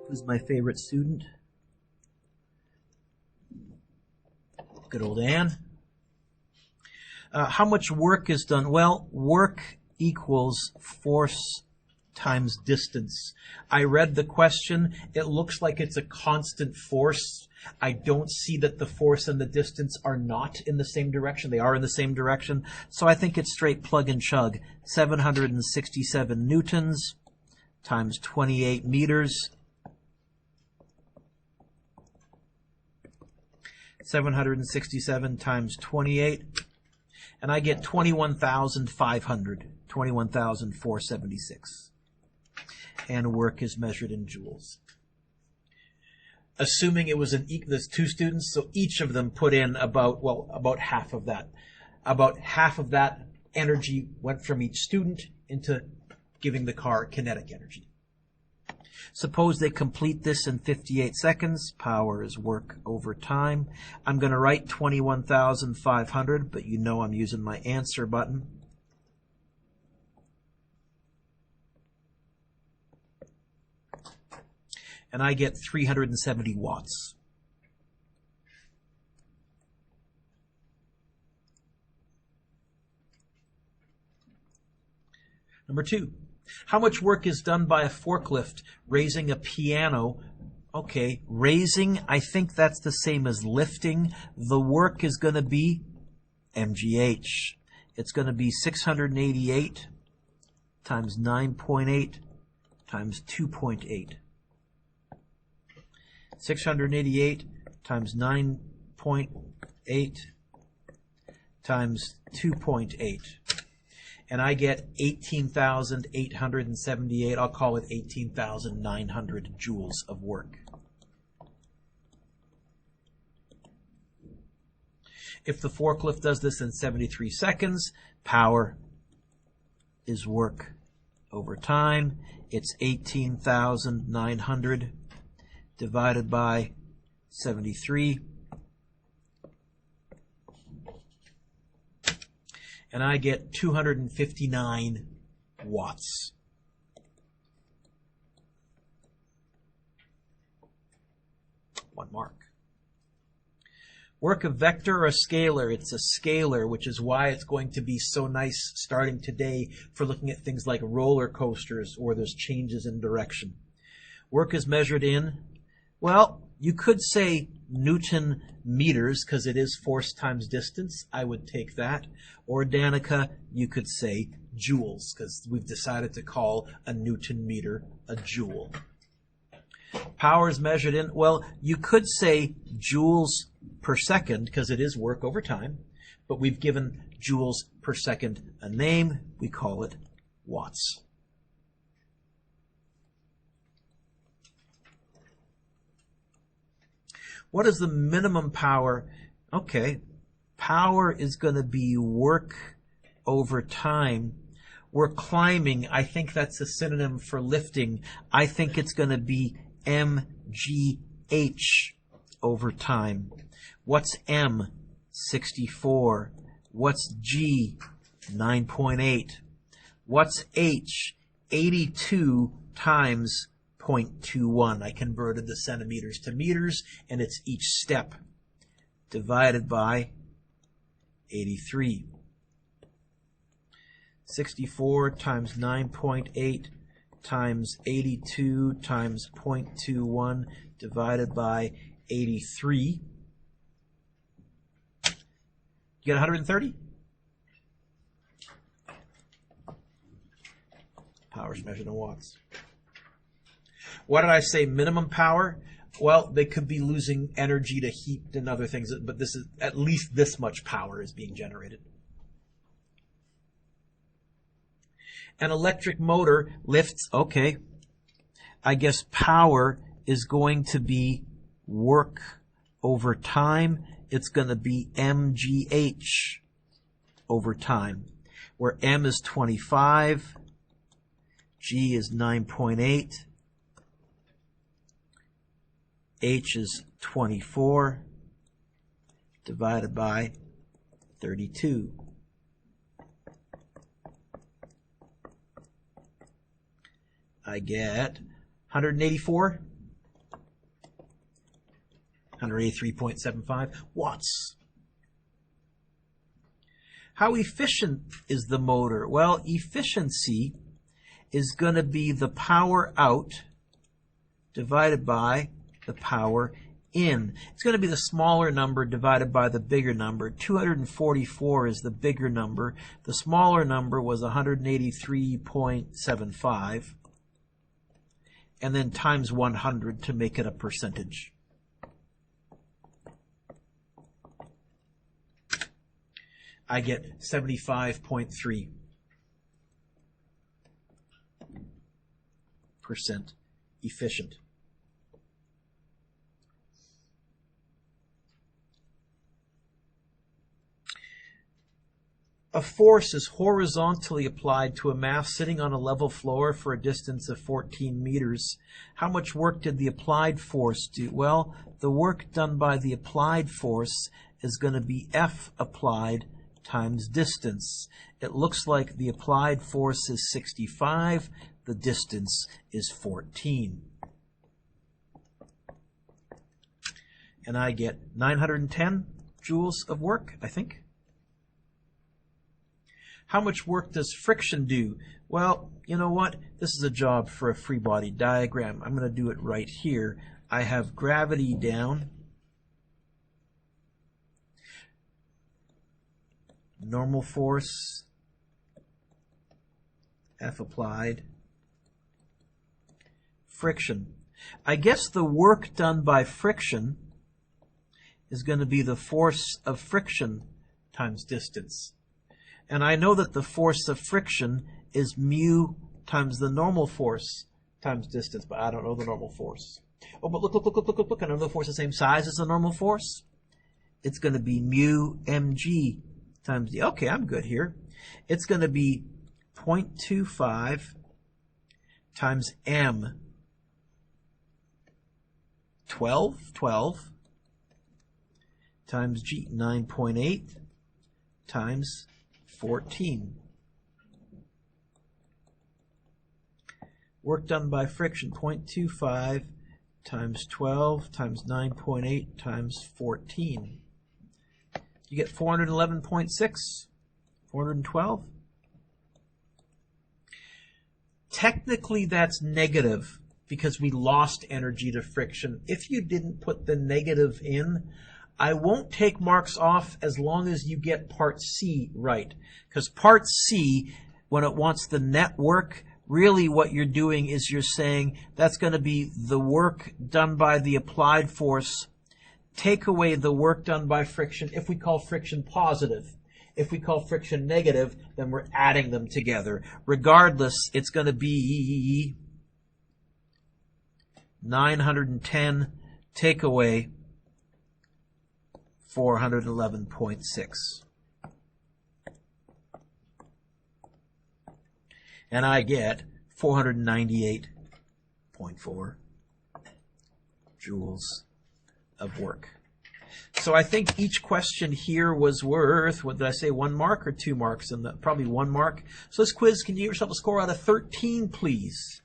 Who's my favorite student? Good old Anne. How much work is done? Well, work equals force times distance. I read the question. It looks like it's a constant force. I don't see that the force and the distance are not in the same direction. They are in the same direction. So I think it's straight plug and chug. 767 newtons times 28 meters. 767 times 28. And I get 21,500. 21,476. And work is measured in joules. Assuming it was there's two students, so each of them put in about half of that. About half of that energy went from each student into giving the car kinetic energy. Suppose they complete this in 58 seconds. Power is work over time. I'm going to write 21,500, but you know I'm using my answer button. And I get 370 watts. Number 2, how much work is done by a forklift raising a piano? Okay, raising, I think that's the same as lifting. The work is going to be MGH. It's going to be 688 times 9.8 times 2.8. 688 times 9.8 times 2.8. And I get 18,878. I'll call it 18,900 joules of work. If the forklift does this in 73 seconds, power is work over time. It's 18,900 divided by 73. And I get 259 watts. One mark. Work a vector or a scalar. It's a scalar, which is why it's going to be so nice starting today for looking at things like roller coasters or there's changes in direction. Work is measured in, well, you could say Newton meters because it is force times distance. I would take that. Or Danica, you could say joules because we've decided to call a Newton meter a joule. Power is measured in, well, you could say joules per second because it is work over time, but we've given joules per second a name. We call it watts. What is the minimum power? Okay, power is going to be work over time. We're climbing. I think that's a synonym for lifting. I think it's going to be MGH over time. What's M? 64. What's G? 9.8. What's H? 82 times 0.21. I converted the centimeters to meters, and it's each step divided by 83. 64 times 9.8 times 82 times 0.21 divided by 83. You get 130? Power is measured in watts. What did I say? Minimum power? Well, they could be losing energy to heat and other things, but this is at least this much power is being generated. An electric motor lifts, okay, I guess power is going to be work over time. It's going to be MGH over time, where M is 25, G is 9.8, H is 24 divided by 32. I get 184. 183.75 watts. How efficient is the motor? Well, efficiency is going to be the power out divided by the power in. It's going to be the smaller number divided by the bigger number. 244 is the bigger number. The smaller number was 183.75. And then times 100 to make it a percentage. I get 75.3% efficient. A force is horizontally applied to a mass sitting on a level floor for a distance of 14 meters. How much work did the applied force do? Well, the work done by the applied force is going to be F applied times distance. It looks like the applied force is 65, the distance is 14. And I get 910 joules of work, I think. How much work does friction do? Well, you know what? This is a job for a free body diagram. I'm going to do it right here. I have gravity down. Normal force, F applied, friction. I guess the work done by friction is going to be the force of friction times distance. And I know that the force of friction is mu times the normal force times distance, but I don't know the normal force. Oh, but look, I know the force is the same size as the normal force. It's going to be mu mg times d. Okay, I'm good here. It's going to be 0.25 times m. 12 times g. 9.8 times 14. Work done by friction, 0.25 times 12 times 9.8 times 14. You get 411.6, 412. Technically, that's negative because we lost energy to friction. If you didn't put the negative in, I won't take marks off as long as you get part C right. Because part C, when it wants the net work, really what you're doing is you're saying that's going to be the work done by the applied force. Take away the work done by friction. If we call friction positive, if we call friction negative, then we're adding them together. Regardless, it's going to be 910 take away 411.6. And I get 498.4 joules of work. So I think each question here was worth, what did I say, 1 mark or 2 marks? And probably 1 mark. So this quiz, can you give yourself a score out of 13, please?